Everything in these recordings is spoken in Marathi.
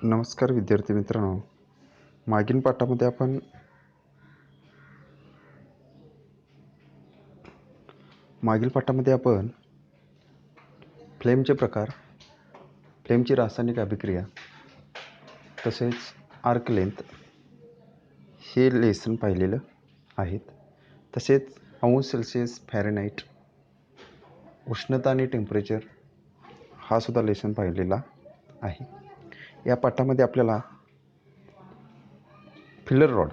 नमस्कार विद्यार्थी मित्रांनो. मागील पाठामध्ये आपण फ्लेमचे प्रकार, फ्लेमची रासायनिक अभिक्रिया तसेच आर्क लेंथ हे लेसन पाहिलेलं आहेत. तसेच अंश सेल्सिअस फॅरेनहाइट उष्णता आणि टेम्परेचर हा सुद्धा लेसन पाहिलेला आहे. या पाठामध्ये आपल्याला फिलर रॉड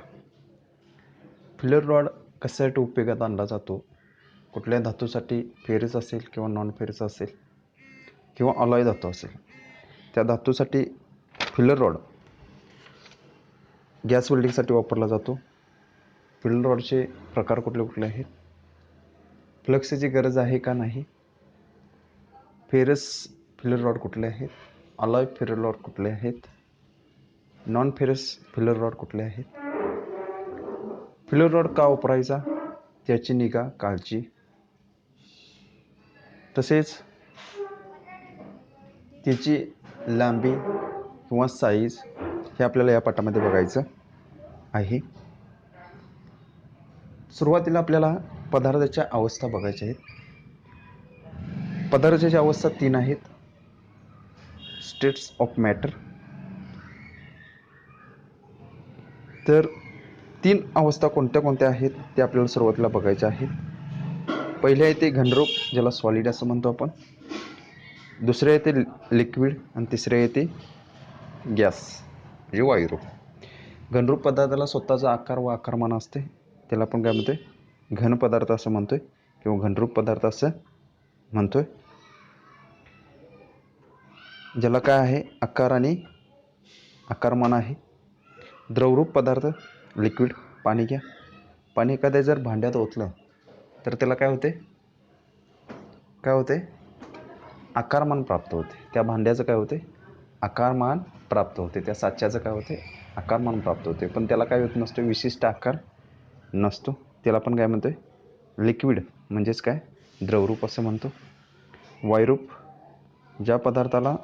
कशासाठी उपयोगात आणला जातो, कुठल्या धातूसाठी फेरस असेल किंवा नॉन फेरस असेल किंवा अलॉय धातू असेल, त्या धातूसाठी फिलर रॉड गॅस वेल्डिंगसाठी वापरला जातो. फिलर रॉडचे प्रकार कुठले कुठले आहेत, फ्लक्सची गरज आहे का नाही, फेरस फिलर रॉड कुठले आहेत, अलॉय फिलर रॉड कुठले आहेत, नॉन फेरस फिलर रॉड कुठले आहेत, फिलर रॉड का वापरायचा त्याची निगा काळजी, तसेच त्याची लांबी किंवा साईज हे आपल्याला या पाठामध्ये बघायचं आहे. सुरुवातीला आपल्याला पदार्थाच्या अवस्था बघायच्या आहेत. पदार्थाची अवस्था 3 आहेत. States of matter. तर 3 अवस्था कोणत्या कोणत्या आहेत ते आपल्याला सुरुवातीला बघायच्या आहेत. पहिले आहे ते घनरूप, ज्याला सॉलिड असं म्हणतो आपण. दुसरे आहे ते लिक्विड आणि तिसरे आहे ते गॅस म्हणजे वायुरूप. घनरूप पदार्थाला स्वतःचा आकार व आकारमान असते, त्याला आपण काय म्हणतोय, घन पदार्थ असं म्हणतोय किंवा घनरूप पदार्थ असं म्हणतोय. ज्याला काय आहे, आकार आणि आकारमान आहे. द्रवरूप पदार्थ लिक्विड, पाणी घ्या. पाणी एखाद्या जर भांड्यात ओतलं तर त्याला काय होते आकारमान प्राप्त होते. त्या भांड्याचं काय होते, आकारमान प्राप्त होते. त्या साच्याचं काय होते, आकारमान प्राप्त होते. पण त्याला काय होत नसतो, विशिष्ट आकार नसतो. त्याला आपण काय म्हणतोय, लिक्विड म्हणजेच काय, द्रवरूप असं म्हणतो. वायुरूप, ज्या पदार्थाला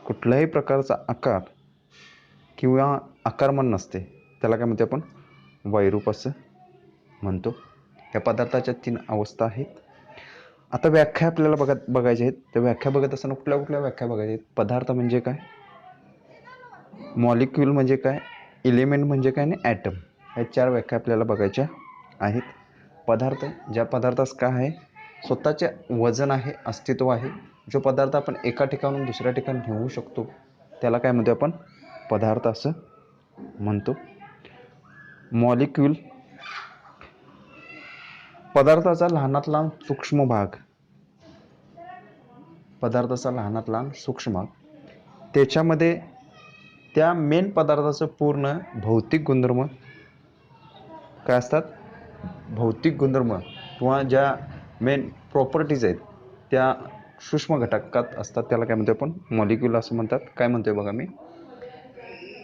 कुठल्याही प्रकारचा आकार किंवा आकारमान नसते त्याला काय म्हणतो आपण, वायुरूप असं म्हणतो. या पदार्थाच्या 3 अवस्था आहेत. आता व्याख्या आपल्याला बघायच्या आहेत. त्या व्याख्या बघत असताना कुठल्या व्याख्या बघायच्या आहेत. पदार्थ म्हणजे काय, मॉलिक्यूल म्हणजे काय, एलिमेंट म्हणजे काय आणि ॲटम, या 4 व्याख्या आपल्याला बघायच्या आहेत. पदार्थ, ज्या पदार्थास काय आहे, स्वतःचे वजन आहे, अस्तित्व आहे, जो पदार्थ आपण एका ठिकाणून दुसऱ्या ठिकाणी घेऊ शकतो त्याला काय म्हणतो आपण, पदार्थ असं म्हणतो. मॉलिक्यूल, पदार्थाचा लहानात लहान सूक्ष्म भाग, त्याच्यामध्ये त्या मेन पदार्थाचं पूर्ण भौतिक गुणधर्म काय असतात, भौतिक गुणधर्म किंवा ज्या मेन प्रॉपर्टीज आहेत त्या सूक्ष्म घटकात असतात, त्याला काय म्हणतो आपण, मॉलिक्यूल असं म्हणतात. काय म्हणतोय बघा मी,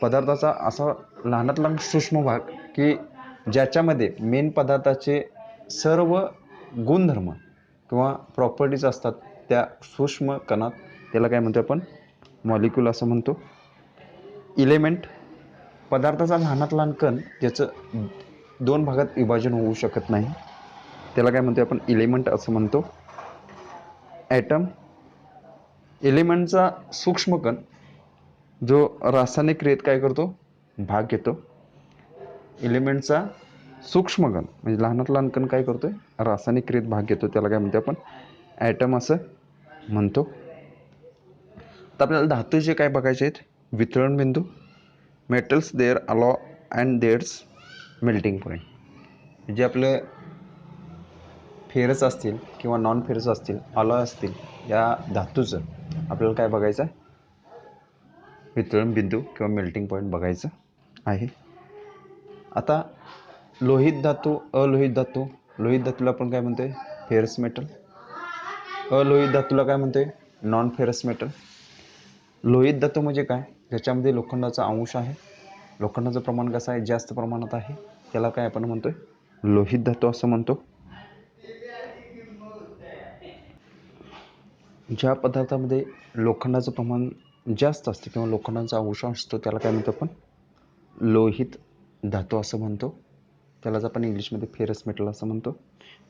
पदार्थाचा असा लहानात लहान सूक्ष्म भाग की ज्याच्यामध्ये मेन पदार्थाचे सर्व गुणधर्म किंवा प्रॉपर्टीज असतात त्या सूक्ष्म कणात, त्याला काय म्हणतो आपण, मॉलिक्यूल असं म्हणतो. इलेमेंट, पदार्थाचा लहानात लहान कण ज्याचं 2 भागात विभाजन होऊ शकत नाही त्याला काय म्हणतो आपण, इलेमेंट असं म्हणतो. ॲटम, एलिमेंटचा सूक्ष्म कण जो रासायनिक क्रियेत काय करतो, भाग घेतो. एलिमेंटचा सूक्ष्म कण म्हणजे लहानात लहान कण काय करतोय, रासायनिक क्रियेत भाग घेतो, त्याला काय म्हणतो आपण, ॲटम असं म्हणतो. तर आपल्याला धातूचे काय बघायचे आहेत, वितरण बिंदू, metals their alloy and theirs melting point. जे आपलं फेरस असतील किंवा नॉन फेरस असतील, अलॉय असतील, या धातूचं आपल्याला काय बघायचं आहे, वितरण बिंदू किंवा मेल्टिंग पॉईंट बघायचं आहे. आता लोहित धातू, अलोहित धातू, लोहित धातूला आपण काय म्हणतोय, फेरस मेटल. अलोहित धातूला काय म्हणतोय, नॉन फेरस मेटल. लोहित धातू म्हणजे काय, ज्याच्यामध्ये लोखंडाचा अंश आहे, लोखंडाचं प्रमाण कसं आहे, जास्त प्रमाणात आहे, त्याला काय आपण म्हणतोय, लोहित धातू असं म्हणतो. ज्या पदार्थामध्ये लोखंडाचं प्रमाण जास्त असते किंवा लोखंडाचा अंश असतो त्याला काय म्हणतो आपण, लोहित धातू असं म्हणतो. त्यालाच आपण इंग्लिशमध्ये फेरस मेटल असं म्हणतो.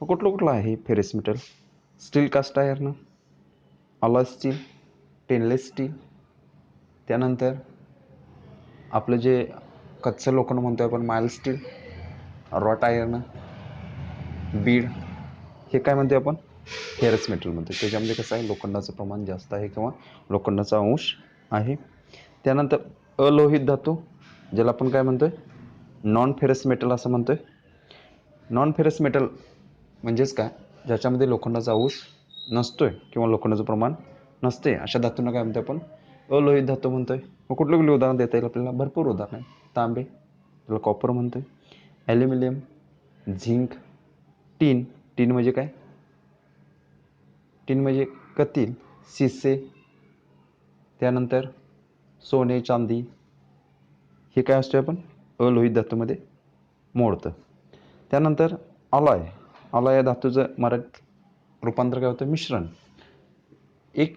मग कुठलं आहे ferrous metal? Steel cast iron, alloy steel, stainless steel, त्यानंतर आपलं जे कच्चं लोखंड म्हणतो आपण माइल्ड स्टील, रॉट आयर्न, बीड, हे काय म्हणतो आपण फेरस मेटल म्हणतो. त्याच्यामध्ये कसं आहे, लोखंडाचं प्रमाण जास्त आहे किंवा लोखंडाचा अंश आहे. त्यानंतर अलोहित धातू, ज्याला आपण काय म्हणतोय, नॉन फेरस मेटल असं म्हणतोय. नॉन फेरस मेटल म्हणजेच काय, ज्याच्यामध्ये लोखंडाचा अंश नसतोय किंवा लोखंडाचं प्रमाण नसते, अशा धातूंना काय म्हणतो आपण, अलोहित धातू म्हणतोय. मग कुठलं उदाहरण देता येईल आपल्याला? भरपूर उदाहरण आहे. तांबे, त्याला कॉपर म्हणतोय. ॲल्युमिनियम, झिंक, टीन, टीन म्हणजे काय, टीन म्हणजे कतील, शिसे, त्यानंतर सोने, चांदी, हे काय असतं आपण अलोहित धातूमध्ये मोडतं. त्यानंतर अलॉय, अलॉय या धातूचं मराठीत रूपांतर काय होतं, मिश्रण. एक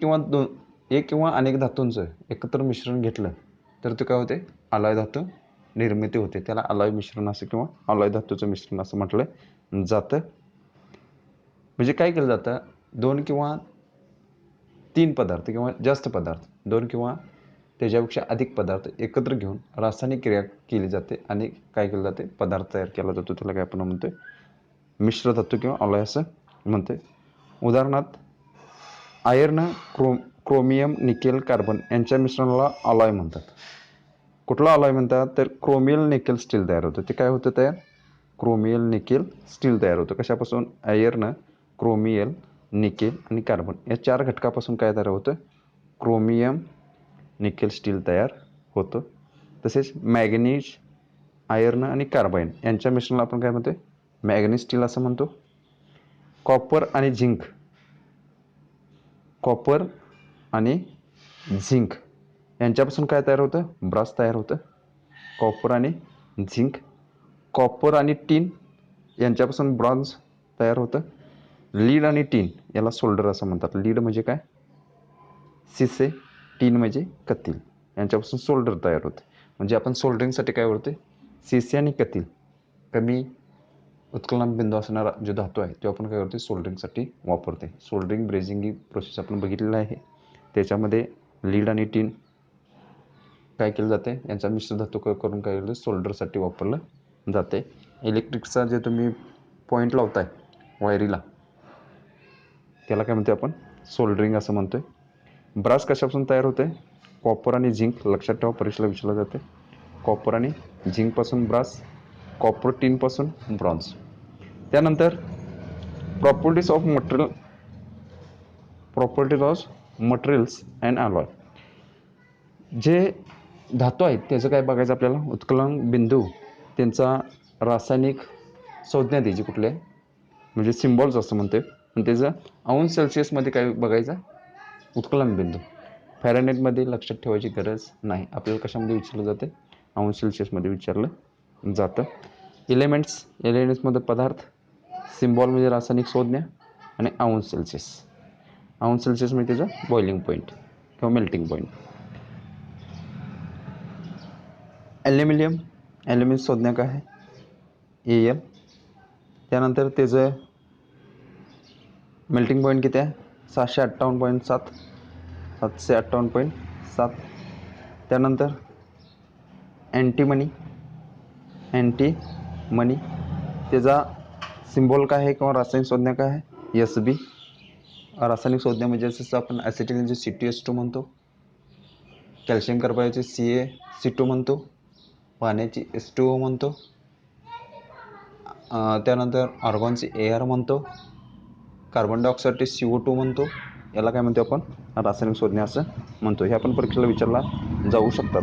किंवा अनेक धातूंचं एकत्र मिश्रण घेतलं तर ते काय होते, अलॉय धातू निर्मिती होते. त्याला अलॉय मिश्रण असं किंवा अलॉय धातूचं मिश्रण असं म्हटलं जातं. म्हणजे काय केलं जातं, 2 किंवा 3 पदार्थ किंवा जास्त पदार्थ, 2 किंवा त्याच्यापेक्षा अधिक पदार्थ एकत्र घेऊन रासायनिक क्रिया केली जाते आणि काय केलं जाते, पदार्थ तयार केला जातो. त्याला काय आपण म्हणतोय, मिश्र धातू किंवा अलॉय असं म्हणतोय. उदाहरणार्थ आयर्न, क्रोमियम, निकेल, कार्बन यांच्या मिश्रणाला अलॉय म्हणतात. कुठला अलॉय म्हणतात, तर क्रोमियल निकेल स्टील तयार होतं. ते काय होतं तयार, क्रोमियल निकेल स्टील तयार होतं. कशापासून, आयर्न, क्रोमियल, निकेल आणि कार्बन या 4 घटकापासून काय तयार होतं, क्रोमियम निकेल स्टील तयार होतं. तसेच मॅग्नीज, आयर्न आणि कार्बाईन यांच्या मिश्रणाला आपण काय म्हणतो, मॅग्नीज स्टील असं म्हणतो. कॉपर आणि झिंक, कॉपर आणि झिंक यांच्यापासून काय तयार होतं, ब्रास तयार होतं. कॉपर आणि झिंक. कॉपर आणि टीन यांच्यापासून ब्रॉन्झ तयार होतं. लीड आणि टीन याला सोल्डर असं म्हणतात. लीड म्हणजे काय, शिसे, टीन म्हणजे कतील, यांच्यापासून सोल्डर तयार होते. म्हणजे आपण सोल्डरिंगसाठी काय करते, शिसे आणि कतील, कमी उत्कलन बिंदू असणारा जो धातू आहे तो आपण काय करतो, सोल्डरिंगसाठी वापरते. सोल्डरिंग, ब्रेझिंग ही प्रोसेस आपण बघितलेलं आहे. त्याच्यामध्ये लीड आणि टीन काय केलं जाते, यांचा मिश्र धातू करून काय केलं, सोल्डरसाठी वापरलं जाते. इलेक्ट्रिकचा जे तुम्ही पॉईंट लावताय वायरीला, त्याला काय म्हणते आपण, सोल्डरिंग असं म्हणतोय. ब्रास कशापासून तयार होते, कॉपर आणि झिंक. लक्षात ठेवा, परीक्षेला विचारलं जाते. कॉपर आणि झिंकपासून ब्रास, कॉपर टीनपासून ब्रॉन्झ. त्यानंतर properties of materials and alloy. जे धातू आहेत त्याचं काय बघायचं आपल्याला, उत्कलन बिंदू, त्यांचा रासायनिक संज्ञा द्यायची कुठले, म्हणजे सिम्बॉल्स असं म्हणते. आणि त्याचं अंश सेल्सिअसमध्ये काय बघायचं, उत्कलन बिंदू. फॅरेनहाइटमध्ये लक्षात ठेवायची गरज नाही, आपल्याला कशामध्ये विचारलं जाते, अंश सेल्सिअसमध्ये विचारलं जातं. एलिमेंट्समध्ये पदार्थ, सिम्बॉल म्हणजे रासायनिक संज्ञा आणि अंश सेल्सिअस. अंश सेल्सिअस म्हणजे त्याचं बॉइलिंग पॉईंट किंवा मेल्टिंग पॉईंट. ॲल्युमिनियम संज्ञा काय आहे, Al. त्यानंतर त्याचं मेल्टिंग पॉईंट किती आहे, 758.7, 758.7. त्यानंतर अँटीमनी, त्याचा सिम्बॉल काय आहे किंवा रासायनिक संज्ञा काय आहे, Sb. रासायनिक संज्ञा म्हणजे जसं आपण ॲसिटिलीनचे CtS2 म्हणतो, कॅल्शियम कार्बाईडचे CaC2 म्हणतो, पाण्याची H2O म्हणतो, त्यानंतर आर्गॉनचे Ar म्हणतो, कार्बन डायऑक्साईडचे CO2 म्हणतो. याला काय म्हणतो आपण, रासायनिक संज्ञा असं म्हणतो. हे आपण परीक्षेला विचारला जाऊ शकतात.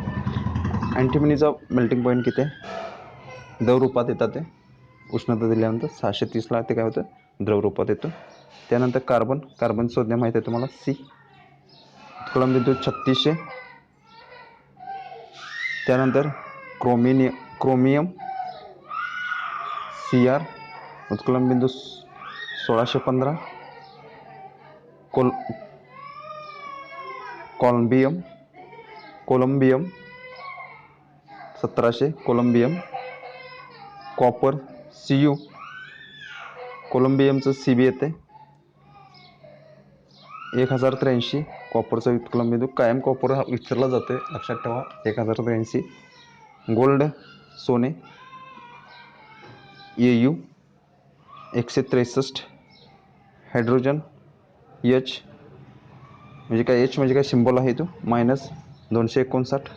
अँटीमनीचा मेल्टिंग पॉईंट किती आहे, द्रव रूपात येतात ते, उष्णता दिल्यानंतर 630ला ते काय होतं, द्रव रूपात येतं. त्यानंतर कार्बन संज्ञा माहिती आहे तुम्हाला, C. उत्कलन बिंदू 3600. त्यानंतर क्रोमियम Cr, उत्कलन बिंदू 1615. Columbium columbium 1700 columbium. Copper Cu, कोलंबियमचं Cb येते 1083. कॉपरचा व्युत्क्लम बिंदू कायम कॉपर हा विचारला जातो, लक्षात ठेवा 1083. गोल्ड सोने Au 163. हायड्रोजन H म्हणजे काय, H म्हणजे काय सिम्बॉल आहे तो -259.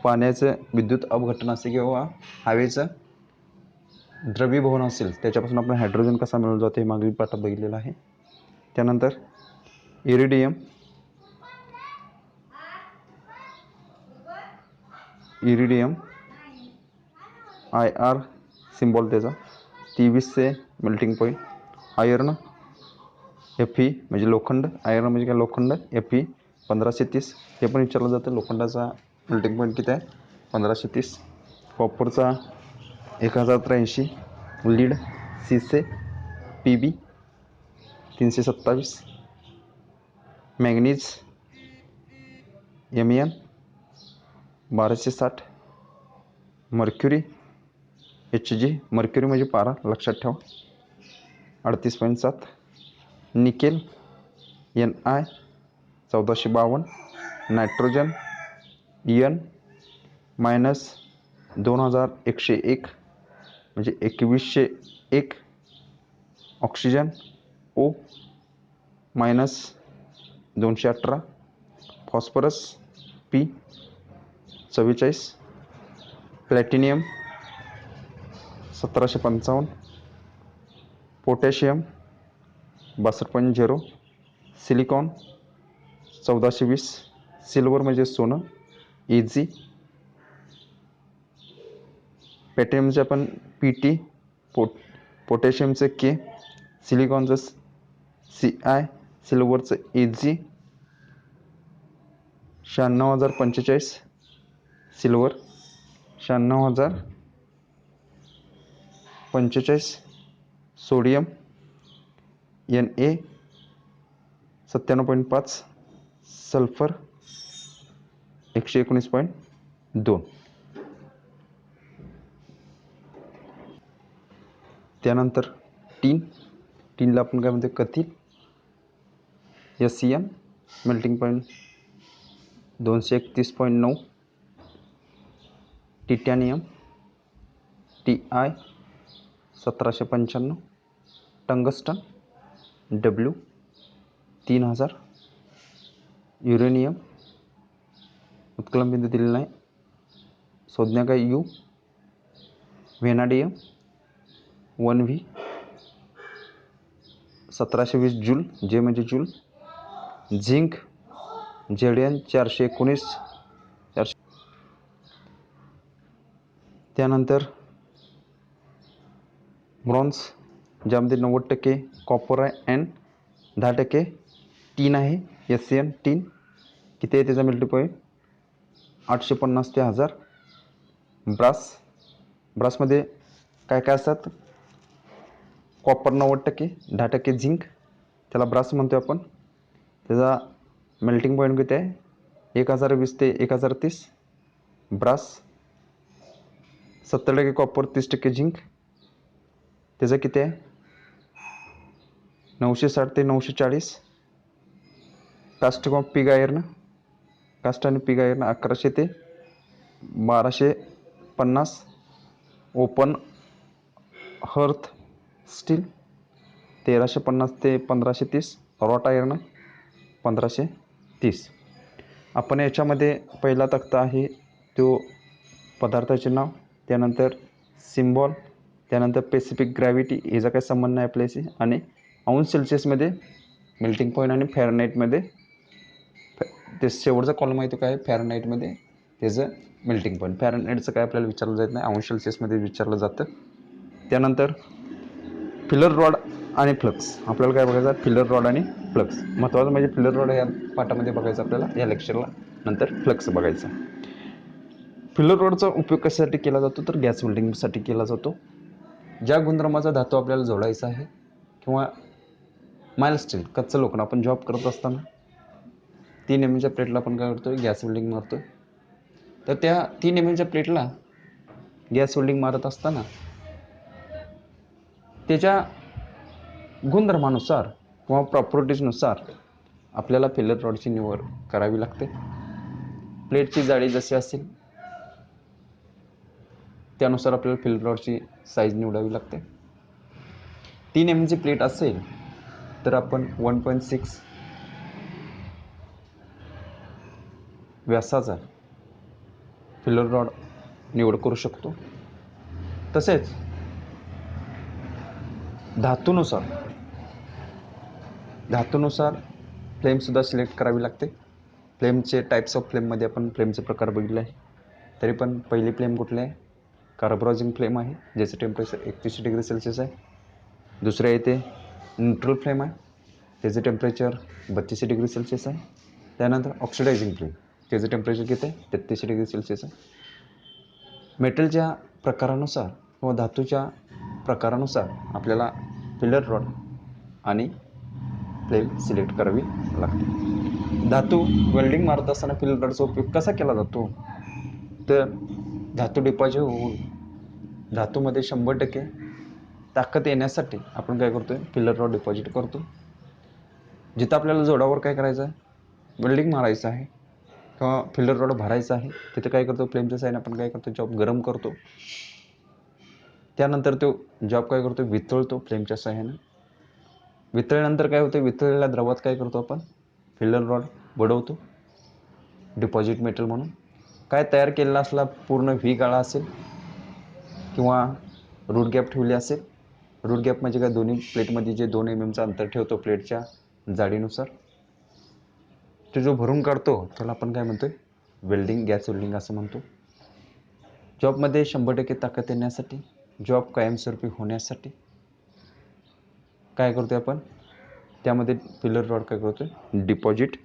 पाण्याचं विद्युत अपघटन असे किंवा हवेचं द्रवीभवन असेल त्याच्यापासून आपण हायड्रोजन कसा मिळवला जातो हे मागील पाठात बघितलेलं आहे. त्यानंतर इरिडियम IR सिम्बॉल त्याचा 2300 मेल्टिंग पॉईंट. आयर्न Fe म्हणजे लोखंड, आयर्न म्हणजे काय लोखंड, Fe 1530. हे पण विचारलं जातं, लोखंडाचा मेल्टिंग पॉईंट किती आहे 1530. कॉपरचा 1083. Lead Cc Pb 327. Manganese Mn 1260. Mercury Hg, mercury म्हणजे पारा, लक्षात ठेवा 38.7. Nickel Ni 1452. नायट्रोजन N -2101 म्हणजे 2101. Oxygen O -218. Phosphorus P 44. Platinum 1755. Potassium 62.0. Silicon 1420. Silver म्हणजे सोनं Ag. प्लॅटिनियमचे आपण Pt, पोटॅशियमचं K, सिलिकॉनचं Ci, सिल्वरचं Ag. 96,045. Silver 96,045. Sodium Na 97.5. Sulphur 119.2. त्यानंतर टीनला आपण काय म्हणतो कथील SCN melting point 231.9. Titanium Ti 1795. Tungsten W 3000. Uranium उत्कलन बिंदू दिलेला नाही, संज्ञा काय U. व्हेनाडियम 1V 1720 जूल, जे म्हणजे जूल. Zinc Zn 419. त्यानंतर ब्रॉन्झ ज्यामध्ये 90% कॉपर आहे अँड 10% टीन आहे SCN टीन. किती आहे त्याचा मेल्टिंग पॉईंट 850 ते 1000. ब्रासमध्ये काय काय असतात, कॉपर 90%, 10% झिंक, त्याला ब्रास म्हणतो आपण. त्याचा मेल्टिंग पॉईंट किती आहे 1020 ते 1030. ब्रास 70% कॉपर 30% झिंक, त्याचं किती आहे 960 ते 940. Cast of pig iron, cast आणि पिग आयर्न 1100 ते 1250. ओपन हर्थ स्टील 1350 ते 1530. Wrought iron 1530. आपण याच्यामध्ये पहिला तक्ता आहे तो पदार्थाचे नाव, त्यानंतर सिम्बॉल, त्यानंतर स्पेसिफिक ग्रॅव्हिटी, याचा काही संबंध नाही आपल्याशी, आणि अंश सेल्सिअसमध्ये मेल्टिंग पॉईंट, आणि फॅरनहाईटमध्ये ते शेवटचा कॉलम आहे तो काय फॅरनहाईटमध्ये त्याचं मेल्टिंग पॉईंट. फॅरनहाईटचं काय आपल्याला विचारलं जात नाही, अंश सेल्सिअसमध्ये विचारलं जातं. त्यानंतर फिलर रॉड आणि फ्लक्स, आपल्याला काय बघायचं फिलर रॉड आणि फ्लक्स. महत्त्वाचं म्हणजे फिलर रॉड या पाठामध्ये बघायचं आपल्याला, या लेक्चरला. नंतर फ्लक्स बघायचा. फिलर रॉडचा उपयोग कशासाठी केला जातो तर गॅस वेल्डिंगसाठी केला जातो. ज्या गुणधर्माचा धातू आपल्याला जोडायचा आहे, किंवा माइल्ड स्टील कच्चं लोखंड आपण जॉब करत असताना 3 mm च्या प्लेटला आपण काय करतोय, गॅस वेल्डिंग मारतोय. तर त्या 3 mm च्या प्लेटला गॅस वेल्डिंग मारत असताना त्याच्या गुणधर्मानुसार किंवा प्रॉपर्टीजनुसार आपल्याला फिलर रॉडची निवड करावी लागते. प्लेटची जाडी जशी असेल त्यानुसार आपल्याला फिलर रॉडची साईज निवडावी लागते. 3 mm ची प्लेट असेल तर आपण 1.6 व्यासाचा फिलर रॉड निवड करू शकतो. तसेच धातूनुसार फ्लेमसुद्धा सिलेक्ट करावी लागते. फ्लेमचे टाईप्स ऑफ फ्लेममध्ये आपण फ्लेमचे प्रकार बघितले आहे. तरी पण पहिली फ्लेम कुठली आहे, कार्बोरायझिंग फ्लेम आहे, ज्याचं टेम्परेचर 31 डिग्री सेल्सिअस आहे. दुसऱ्या येते न्यूट्रल फ्लेम आहे, त्याचं टेम्परेचर 32 डिग्री सेल्सिअस आहे. त्यानंतर ऑक्सिडायझिंग फ्लेम, त्याचं टेम्परेचर किती आहे, 33 डिग्री सेल्सिअस आहे. मेटलच्या प्रकारानुसार किंवा धातूच्या प्रकारानुसार आपल्याला फिलर रॉड आणि फ्लेम सिलेक्ट करावी लागते. धातू वेल्डिंग मारत असताना फिलर रॉडचा उपयोग कसा केला जातो, तर धातू डिपॉझिट होऊन धातूमध्ये 100% ताकद येण्यासाठी आपण काय करतोय, फिलर रॉड डिपॉझिट करतो. जिथं आपल्याला जोडावर काय करायचं आहे, वेल्डिंग मारायचं आहे किंवा फिलर रॉड भरायचा आहे, तिथे काय करतो, फ्लेमच्या साईन आपण काय करतो, जॉब गरम करतो. त्यानंतर तो जॉब काय करतो, वितळतो फ्लेमच्या साह्यानं. वितळल्यानंतर काय होतं, वितळलेल्या द्रवात काय करतो आपण, फिलर रॉड बुडवतो डिपॉझिट मेटल म्हणून. काय तयार केलेला असला पूर्ण व्ही गाळा असेल किंवा रूट गॅप ठेवली असेल. रूट गॅप म्हणजे काय, दोन्ही प्लेटमध्ये जे 2 mm अंतर ठेवतो प्लेटच्या जाडीनुसार, तो जो भरून काढतो त्याला आपण काय म्हणतोय, वेल्डिंग, गॅस वेल्डिंग असं म्हणतो. जॉबमध्ये 100% ताकद येण्यासाठी, जॉब कायमस्वरूपी होण्यासाठी काय करतोय आपण, त्यामध्ये फिलर रॉड काय करतोय, डिपॉझिट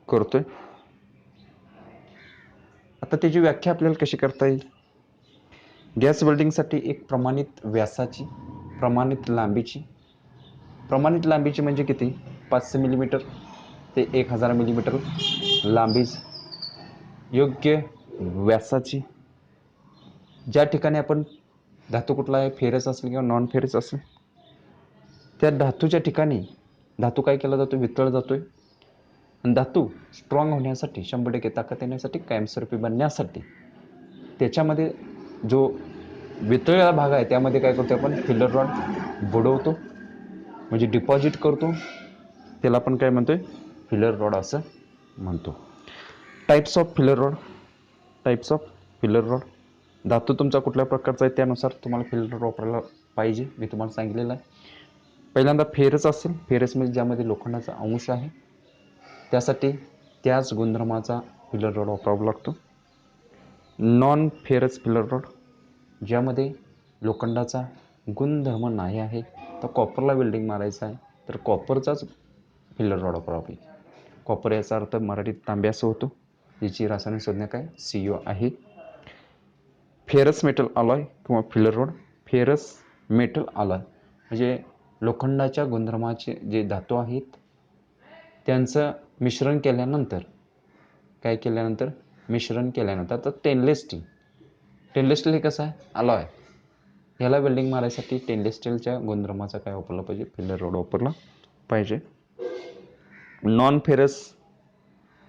करतोय. आता त्याची व्याख्या आपल्याला कशी करता येईल. गॅस वेल्डिंगसाठी एक प्रमाणित व्यासाची, प्रमाणित लांबीची म्हणजे किती, 500 मिलीमीटर ते 1000 मिलीमीटर लांबी योग्य व्यासाची. ज्या ठिकाणी आपण धातू कुठला आहे, फेरस असेल किंवा नॉन फेरस असेल, त्या धातूच्या ठिकाणी धातू काय केला जातो, वितळ जातोय. आणि धातू स्ट्रॉंग होण्यासाठी, 100% ताकद येण्यासाठी, कायमस्वरूपी बनण्यासाठी त्याच्यामध्ये जो वितळलेला भाग आहे त्यामध्ये काय करतो आपण, फिलर रॉड बुडवतो म्हणजे डिपॉझिट करतो. त्याला आपण काय म्हणतोय, फिलर रॉड असं म्हणतो. टाईप्स ऑफ फिलर रॉड, धातू तुमचा कुठल्या प्रकारचा आहे त्यानुसार तुम्हाला फिलर रॉड वापरायला पाहिजे, मी तुम्हाला सांगितलेलं आहे. पहिल्यांदा फेरस असेल, फेरस म्हणजे ज्यामध्ये लोखंडाचा अंश आहे, त्यासाठी त्याच गुणधर्माचा फिलर रॉड वापरावा लागतो. नॉन फेरस फिलर रॉड, ज्यामध्ये लोखंडाचा गुणधर्म नाही आहे, तर कॉपरला वेल्डिंग मारायचं आहे तर कॉपरचाच फिलर रॉड वापरावा पाहिजे. कॉपर याचा अर्थ मराठीत तांबे असं होतो, याची रासायनिक संज्ञा काय, CO आहे. फेरस मेटल अलॉय किंवा filler rod, ferrous metal alloy म्हणजे लोखंडाच्या गुणधर्माचे जे धातू आहेत त्यांचं मिश्रण केल्यानंतर आता स्टेनलेस स्टील हे कसं आहे, अलॉय. ह्याला वेल्डिंग मारायसाठी स्टेनलेस स्टीलच्या गुणधर्माचा काय वापरला पाहिजे, फिलर रॉड वापरला पाहिजे. नॉन फेरस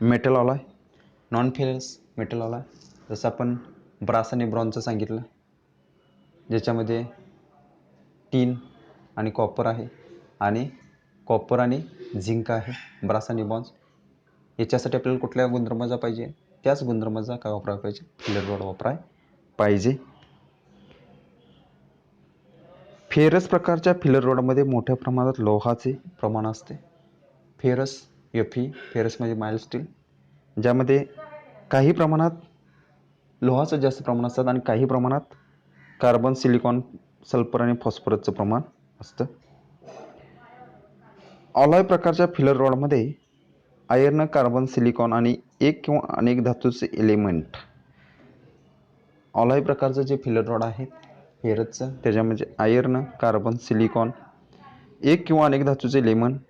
मेटल अलॉय, जसं आपण ब्रास आणि ब्रॉन्झचं सांगितलं, ज्याच्यामध्ये टीन आणि कॉपर आहे आणि कॉपर आणि झिंक आहे, ब्रास आणि ब्रॉन्झ. याच्यासाठी आपल्याला कुठल्या गुणधर्माचा पाहिजे, त्याच गुणधर्माचा काय वापरायला पाहिजे, फिलर रॉड वापरायला पाहिजे. फेरस प्रकारच्या फिलर रॉडमध्ये मोठ्या प्रमाणात लोहाचे प्रमाण असते. फेरस Fe, फेरस म्हणजे माइल्ड स्टील, ज्यामध्ये काही प्रमाणात लोहाचं जास्त प्रमाण असतात आणि काही प्रमाणात कार्बन, सिलिकॉन, सल्फर आणि फॉस्फरसचं प्रमाण असतं. अलॉय प्रकारच्या फिलर रॉडमध्ये आयर्न, कार्बन, सिलिकॉन आणि एक किंवा अनेक धातूचे एलिमेंट. अलॉय प्रकारचं जे फिलर रॉड आहे फेरसचं, त्याच्यामध्ये आयर्न, कार्बन, सिलिकॉन, एक किंवा अनेक धातूचे एलिमेंट